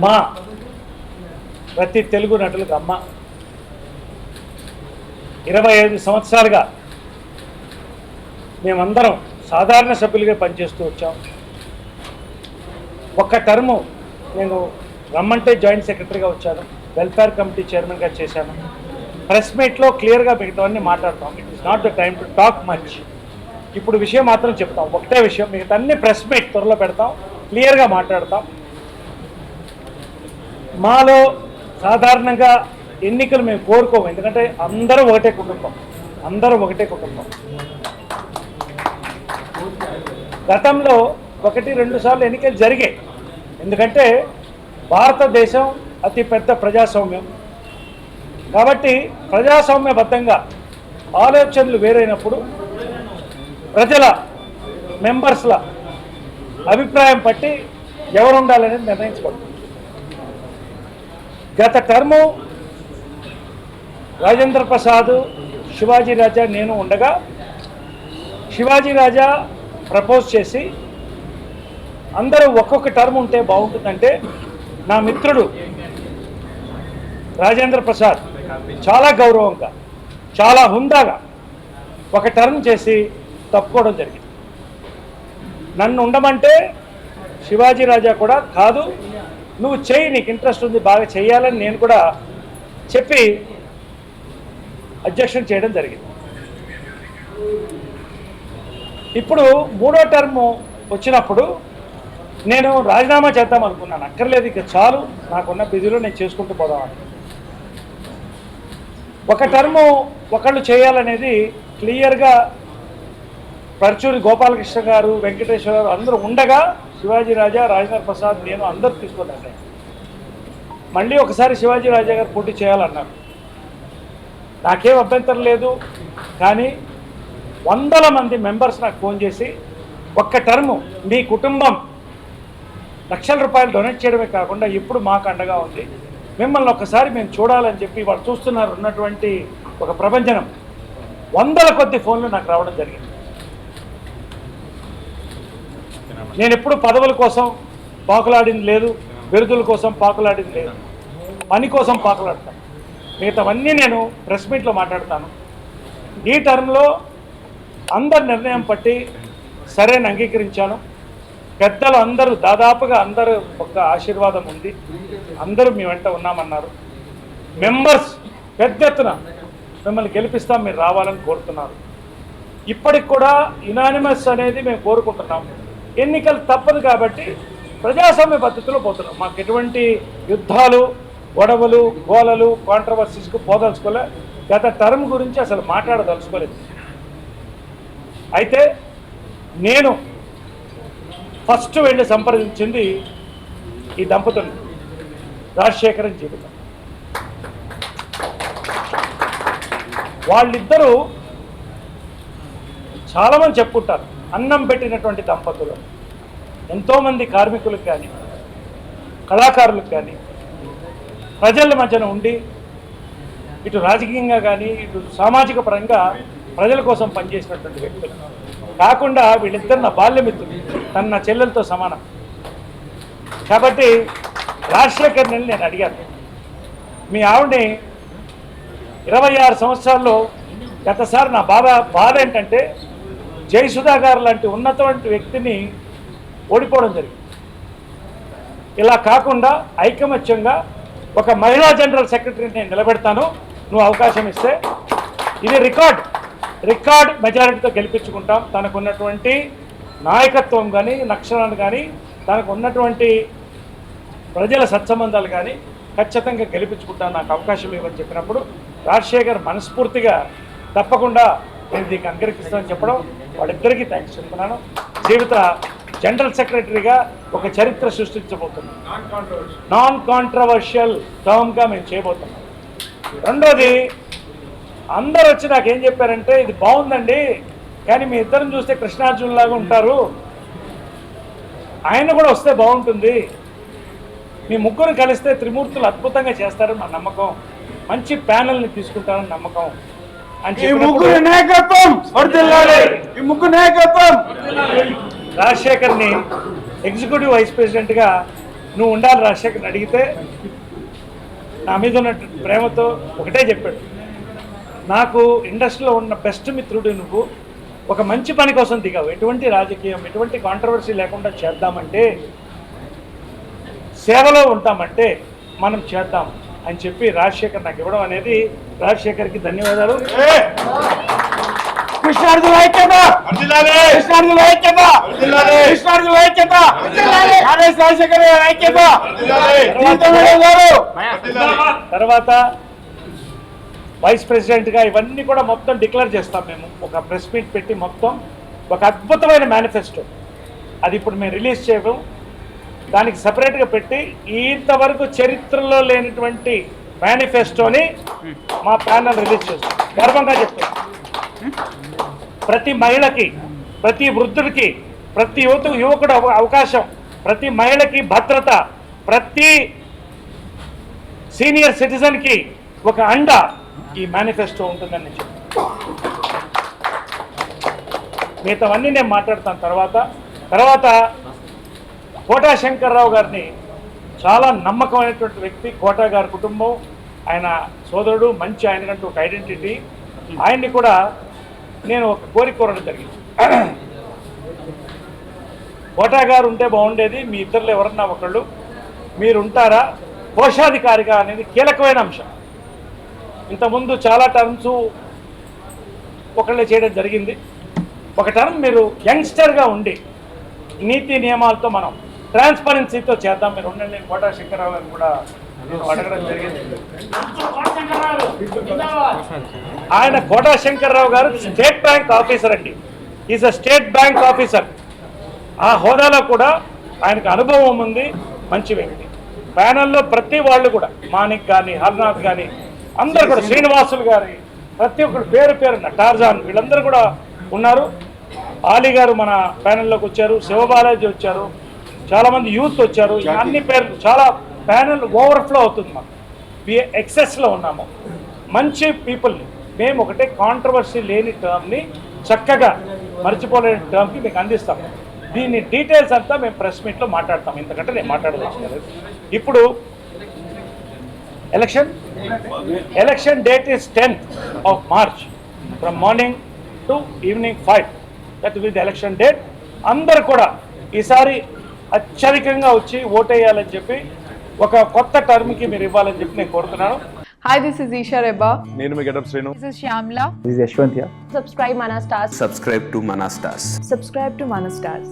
మా ప్రతి తెలుగు నటులకు అమ్మ. 25 సంవత్సరాలుగా మేమందరం సాధారణ సభ్యులుగా పనిచేస్తూ వచ్చాం. ఒక్క టర్ము నేను రమ్మంటే జాయింట్ సెక్రటరీగా వచ్చాను, వెల్ఫేర్ కమిటీ చైర్మన్గా చేశాను. ప్రెస్ మీట్లో క్లియర్గా మిగతావన్నీ మాట్లాడతాం. It is not the time to talk much. ఇప్పుడు విషయం మాత్రం చెప్తాం, ఒకటే విషయం. మిగతా అన్ని ప్రెస్ మీట్ త్వరలో పెడతాం, క్లియర్గా మాట్లాడతాం. మాలో సాధారణంగా ఎన్నికలు మేము కోరుకోము, ఎందుకంటే అందరూ ఒకటే కుటుంబం. గతంలో 1-2 సార్లు ఎన్నికలు జరిగాయి, ఎందుకంటే భారతదేశం అతిపెద్ద ప్రజాస్వామ్యం కాబట్టి ప్రజాస్వామ్యబద్ధంగా ఆలోచనలు వేరైనప్పుడు ప్రజల మెంబర్స్ల అభిప్రాయం పట్టి ఎవరు ఉండాలనేది నిర్ణయించుకోండి. గత టర్ము రాజేంద్ర ప్రసాద్, శివాజీ రాజా, నేను ఉండగా శివాజీ రాజా ప్రపోజ్ చేసి అందరూ ఒక్కొక్క టర్మ్ ఉంటే బాగుంటుందంటే నా మిత్రుడు రాజేంద్ర ప్రసాద్ చాలా గౌరవంగా, చాలా హుందాగా ఒక టర్మ్ చేసి తప్పుకోవడం జరిగింది. నన్ను ఉండమంటే శివాజీ రాజా కూడా కాదు, నువ్వు చెయ్యి, నీకు ఇంట్రెస్ట్ ఉంది, బాగా చెయ్యాలని నేను కూడా చెప్పి అబ్జెక్షన్ చేయడం జరిగింది. ఇప్పుడు 3వ టర్ము వచ్చినప్పుడు నేను రాజీనామా చేద్దాం అనుకున్నాను. అక్కర్లేదు, ఇక చాలు, నాకున్న బిజీలో నేను చేసుకుంటూ పోదామని. ఒక టర్ము ఒకళ్ళు చేయాలనేది క్లియర్గా పరచూరి గోపాలకృష్ణ గారు, వెంకటేశ్వర గారు అందరూ ఉండగా శివాజీ రాజా, రాజేంద్ర ప్రసాద్, నేను అందరూ తీసుకున్నాను. మళ్ళీ ఒకసారి శివాజీ రాజా గారు పోటీ చేయాలన్నారు. నాకేం అభ్యంతరం లేదు, కానీ 100 మంది మెంబర్స్ నాకు ఫోన్ చేసి ఒక్క టర్ము మీ కుటుంబం లక్షల రూపాయలు డొనేట్ చేయడమే కాకుండా ఇప్పుడు మాకు అండగా ఉంది, మిమ్మల్ని ఒక్కసారి మేము చూడాలని చెప్పి వాళ్ళు చూస్తున్నారు. ఉన్నటువంటి ఒక ప్రభంజనం 100ల కొద్ది ఫోన్లు నాకు రావడం జరిగింది. నేను ఎప్పుడు పదవుల కోసం పాకులాడింది లేదు, బిరుదుల కోసం పాకులాడింది లేదు, పని కోసం పాకులాడతాను. మిగతావన్నీ నేను ప్రెస్ మీట్లో మాట్లాడతాను. ఈ టర్మ్లో అందరు నిర్ణయం పట్టి సరైన అంగీకరించాను. పెద్దలు అందరూ దాదాపుగా అందరూ ఒక ఆశీర్వాదం ఉంది, అందరూ మీ వెంట ఉన్నామన్నారు. మెంబర్స్ పెద్ద ఎత్తున మిమ్మల్ని గెలిపిస్తాం, మీరు రావాలని కోరుతున్నారు. ఇప్పటికి కూడా యునానిమస్ అనేది మేము కోరుకుంటున్నాం. ఎన్నికలు తప్పదు కాబట్టి ప్రజాస్వామ్య పద్ధతిలో పోతున్నాం. మాకు ఎటువంటి యుద్ధాలు, గొడవలు, గోలలు, కాంట్రవర్సీస్కు పోదలుచుకోలే. గత టర్మ్ గురించి అసలు మాట్లాడదలుచుకోలేదు. అయితే నేను ఫస్ట్ వెళ్ళి సంప్రదించింది ఈ దంపతులు, రాజశేఖరన్ జీవితం. వాళ్ళిద్దరూ చాలామంది చెప్పుకుంటారు, అన్నం పెట్టినటువంటి దంపతులు. ఎంతోమంది కార్మికులకు కానీ, కళాకారులకు కానీ ప్రజల మధ్యన ఉండి ఇటు రాజకీయంగా కానీ ఇటు సామాజిక పరంగా ప్రజల కోసం పనిచేసినటువంటి వ్యక్తులు. కాకుండా వీళ్ళిద్దరు నా బాల్యమిత్రులు, తన నా చెల్లెలతో సమానం. కాబట్టి రాజశేఖర్ని నేను అడిగాను, మీ ఆవిడని 26 సంవత్సరాల్లో గతసారి నా బాధ ఏంటంటే జయసుధా గారు లాంటి ఉన్నటువంటి వ్యక్తిని ఓడిపోవడం జరిగింది. ఇలా కాకుండా ఐకమత్యంగా ఒక మహిళా జనరల్ సెక్రటరీని నేను నిలబెడతాను, నువ్వు అవకాశం ఇస్తే. ఇది రికార్డ్ మెజారిటీతో గెలిపించుకుంటాం. తనకు ఉన్నటువంటి నాయకత్వం కానీ, లక్షణాలు కానీ, తనకు ఉన్నటువంటి ప్రజల సత్సంబంధాలు కానీ ఖచ్చితంగా గెలిపించుకుంటాను, నాకు అవకాశం ఇవ్వని చెప్పినప్పుడు రాజశేఖర్ మనస్ఫూర్తిగా తప్పకుండా నేను దీనికి అంగీకరిస్తానని చెప్పడం, వాళ్ళిద్దరికీ థ్యాంక్స్ చెప్తున్నాను. జీవిత జనరల్ సెక్రటరీగా ఒక చరిత్ర సృష్టించబోతున్నాం. నాన్ కాంట్రవర్షియల్ టర్మ్గా మేము చేయబోతున్నాం. రెండోది, అందరూ వచ్చి నాకేం చెప్పారంటే ఇది బాగుందండి, కానీ మీ ఇద్దరిని చూస్తే కృష్ణార్జునులాగా ఉంటారు, ఆయన కూడా వస్తే బాగుంటుంది, మీ ముగ్గురు కలిస్తే త్రిమూర్తులు అద్భుతంగా చేస్తారని మా నమ్మకం, మంచి ప్యానల్ని తీసుకుంటారని నమ్మకం అని రాజశేఖర్ని ఎగ్జిక్యూటివ్ వైస్ ప్రెసిడెంట్గా నువ్వు ఉండాలి రాజశేఖర్ని అడిగితే నా మీద ఉన్న ప్రేమతో ఒకటే చెప్పాడు, నాకు ఇండస్ట్రీలో ఉన్న బెస్ట్ మిత్రుడు నువ్వు, ఒక మంచి పని కోసం దిగావు, ఎటువంటి రాజకీయం ఎటువంటి కాంట్రవర్సీ లేకుండా చేద్దామంటే, సేవలో ఉంటామంటే మనం చేద్దాం అని చెప్పి రాజశేఖర్ నాకు ఇవ్వడం అనేది రాజశేఖర్కి ధన్యవాదాలు. కృష్ణార్జున ఐక్యత, కృష్ణార్జున ఐక్యత, కృష్ణార్జున ఐక్యత, రాజశేఖర్ ఐక్యత. తర్వాత వైస్ ప్రెసిడెంట్గా ఇవన్నీ కూడా మొత్తం డిక్లేర్ చేస్తాం మేము. ఒక ప్రెస్ మీట్ పెట్టి మొత్తం ఒక అద్భుతమైన మేనిఫెస్టో, అది ఇప్పుడు మేము రిలీజ్ చేయడం, దానికి సపరేట్గా పెట్టి ఇంతవరకు చరిత్రలో లేనటువంటి మేనిఫెస్టోని మా ప్యానల్ రిలీజ్ చేస్తాం. గర్వంగా చెప్తాం, ప్రతి మహిళకి, ప్రతి వృద్ధుడికి, ప్రతి యువకుడు అవకాశం, ప్రతి మహిళకి భద్రత, ప్రతి సీనియర్ సిటిజన్కి ఒక అండ ఈ మేనిఫెస్టో ఉంటుందని చెప్పి మిగతావన్నీ నేను మాట్లాడతాను. తర్వాత కోటా శంకర్రావు గారిని, చాలా నమ్మకమైనటువంటి వ్యక్తి కోటా గారి కుటుంబం, ఆయన సోదరుడు, మంచి ఆయనకంటూ ఒక ఐడెంటిటీ. ఆయన్ని కూడా నేను ఒక కోరిక కోరడం జరిగింది, కోటా గారు ఉంటే బాగుండేది, మీ ఇద్దరిలో ఎవరన్నా ఒకళ్ళు మీరు ఉంటారా కోశాధికారిగా అనేది కీలకమైన అంశం. ఇంతకుముందు చాలా టర్మ్స్ ఒకళ్ళే చేయడం జరిగింది, ఒక టర్మ్ మీరు యంగ్స్టర్గా ఉండి నీతి నియమాలతో మనం ట్రాన్స్పరెన్సీతో చేద్దాం, మీరు ఉండండి. నేను కోటా శంకర్రావు గారిని కూడా అడగడం జరిగింది. ఆయన కోటా శంకర్రావు గారు స్టేట్ బ్యాంక్ ఆఫీసర్ అండి, is a state bank officer. ఆ హోదాలో కూడా ఆయనకు అనుభవం ఉంది, మంచి వ్యక్తి. ప్యానల్లో ప్రతి వాళ్ళు కూడా, మాణిక్ కానీ, హర్నాథ్ కానీ, అందరు కూడా, శ్రీనివాసులు గారి, ప్రతి ఒక్కరు పేరున్న టార్జాన్, వీళ్ళందరూ కూడా ఉన్నారు. ఆలీ గారు మన ప్యానల్లోకి వచ్చారు, శివబాలాజీ వచ్చారు, చాలామంది యూత్ వచ్చారు. అన్ని పేర్లు, చాలా ప్యానల్ ఓవర్ఫ్లో అవుతుంది. మాకు ఎక్సెస్లో ఉన్నాము, మంచి పీపుల్ని. మేము ఒకటే కాంట్రవర్సీ లేని టర్మ్ని చక్కగా మర్చిపోలేని టర్మ్కి మీకు అందిస్తాము. దీని డీటెయిల్స్ అంతా మేము ప్రెస్ మీట్లో మాట్లాడతాం, ఎందుకంటే నేను మాట్లాడదలుచుకోలేదు. ఇప్పుడు election date is 10th of March from morning to evening 5. That will the election date. అందరు కూడా ఈసారి అత్యధికంగా వచ్చి ఓటేయాలని చెప్పి, ఒక కొత్త టర్మ్కి మీరు ఇవ్వాలని చెప్పి నేను కోరుతున్నాను. Hi, this is Isha Reba. నేను మీ getup Srinu. This is Shyamla. This is Yashwant here. Subscribe Mana Stars. Subscribe to Mana Stars. Subscribe to Mana Stars.